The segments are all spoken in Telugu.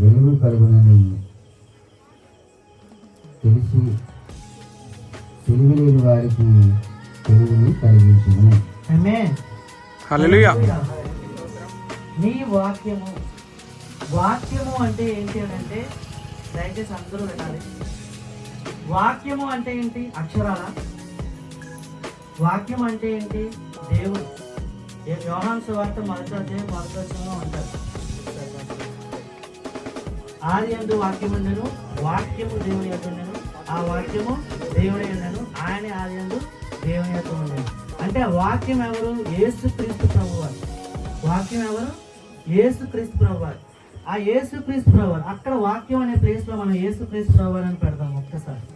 వెలుగు కలుగునని తెలిసి తెలివిలేని వారికి తెలుగుని కలిగించును. ఆమేన్. హల్లెలూయా. నీ వాక్యము, వాక్యము అంటే ఏంటి అని అంటే, దయచేసి అందరూ వినాలి. వాక్యము అంటే ఏంటి? అక్షరాల. వాక్యం అంటే ఏంటి? దేవుడు. యోహాను సువార్త 1:1 అంటారు, ఆది యందు వాక్యం ఉండెను, వాక్యము దేవుని యొద్ద ఉండెను, ఆ వాక్యము దేవుడే ఉండెను, ఆయన ఆది యందు దేవుని యొద్ద ఉండెను. అంటే వాక్యం ఎవరు? యేసుక్రీస్తు ప్రభువారు. వాక్యం ఎవరు? యేసుక్రీస్తు ప్రభువారు. ఆ యేసుక్రీస్తు ప్రభువారు, అక్కడ వాక్యం అనే ప్లేస్ లో మనం యేసుక్రీస్తు ప్రభువారు అని పెడతాం. ఒక్కసారి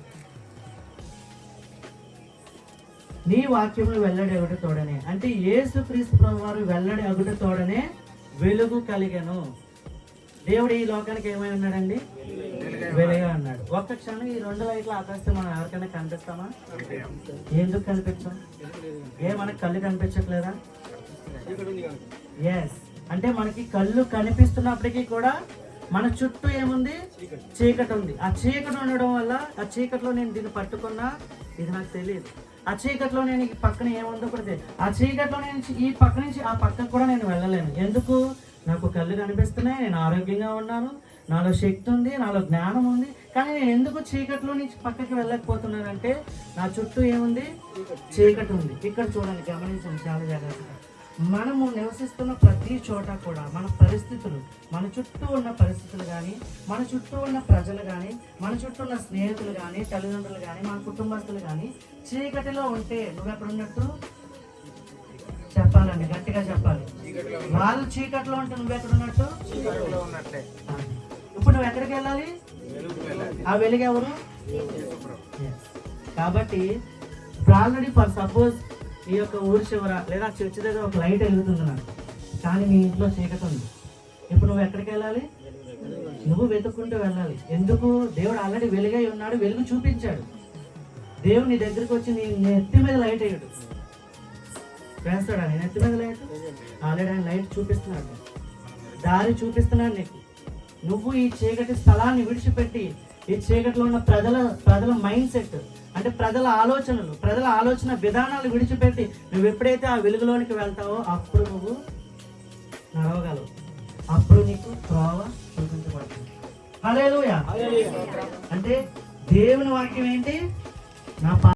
నీ వాక్యములు వెల్లడి అగుట తోడనే, అంటే యేసుక్రీస్తు ప్రభువారు వెల్లడి అగుట తోడనే వెలుగు కలిగెను. దేవుడు ఈ లోకానికి ఏమై ఉన్నాడండి? వెలుగుగా ఉన్నాడు. ఒక్క క్షణం ఈ 2 లైట్లు ఆపేస్తే మనం ఎవరికైనా కనిపిస్తామా? ఎందుకు కనిపించాం? మనకి కళ్ళు కనిపించట్లేదా? ఎస్. అంటే మనకి కళ్ళు కనిపిస్తున్నప్పటికీ కూడా మన చుట్టూ ఏముంది? చీకటి ఉంది. ఆ చీకటి ఉండడం వల్ల, ఆ చీకటిలో నేను దీన్ని పట్టుకున్నా ఇది నాకు తెలియదు. ఆ చీకటిలో నేను ఈ పక్కన ఏముందో కూడా తెలియదు. ఆ చీకటిలో నేను ఈ పక్క నుంచి ఆ పక్కకు కూడా నేను వెళ్ళలేను. ఎందుకు? నాకు కళ్ళు కనిపిస్తున్నాయి, నేను ఆరోగ్యంగా ఉన్నాను, నాలో శక్తి ఉంది, నాలో జ్ఞానం ఉంది. కానీ నేను ఎందుకు చీకటిలో నుంచి పక్కకి వెళ్ళకపోతున్నానంటే నా చుట్టూ ఏముంది? చీకటి ఉంది. ఇక్కడ చూడండి, గమనించండి చాలా జాగ్రత్తగా. మనము నివసిస్తున్న ప్రతి చోట కూడా మన పరిస్థితులు, మన చుట్టూ ఉన్న పరిస్థితులు కానీ, మన చుట్టూ ఉన్న ప్రజలు కానీ, మన చుట్టూ ఉన్న స్నేహితులు కానీ, తల్లిదండ్రులు కానీ, మన కుటుంబస్తులు కానీ చీకటిలో ఉంటే నువ్వెక్కడ ఉన్నట్టు? చెప్పాలండి, గట్టిగా చెప్పాలి. వాళ్ళు చీకటిలో ఉంటే నువ్వెక్కడ ఉన్నట్టు? ఇప్పుడు నువ్వు ఎక్కడికి వెళ్ళాలి? ఆ వెలుగు ఎవరు? కాబట్టి ఆల్రెడీ ఫర్ సపోజ్ ఈ యొక్క ఊరి చివర లేదా చర్చి దగ్గర ఒక లైట్ వెలుగుతుంది నాకు, కానీ మీ ఇంట్లో చీకటి ఉంది. ఇప్పుడు నువ్వు ఎక్కడికి వెళ్ళాలి? నువ్వు వెతుక్కుంటూ వెళ్ళాలి. ఎందుకు? దేవుడు ఆల్రెడీ వెలుగై ఉన్నాడు, వెలుగు చూపించాడు. దేవుడు నీ దగ్గరికి వచ్చి నీ నెత్తి మీద లైట్ వేయడు. వేస్తాడా నీ నెత్తి మీద లైట్? ఆల్రెడీ ఆయన లైట్ చూపిస్తున్నాడు, దారి చూపిస్తున్నాడు నీకు. నువ్వు ఈ చీకటి స్థలాన్ని విడిచిపెట్టి ఈ చీకటిలో ఉన్న ప్రజల మైండ్ సెట్, అంటే ప్రజల ఆలోచనలు, ప్రజల ఆలోచన విధానాలు విడిచిపెట్టి నువ్వు ఎప్పుడైతే ఆ వెలుగులోనికి వెళ్తావో అప్పుడు నువ్వు నడవగలవు, అప్పుడు నీకు త్రోవ చూపించబడుతుంది. హల్లెలూయా. అంటే దేవుని వాక్యం ఏంటి? నా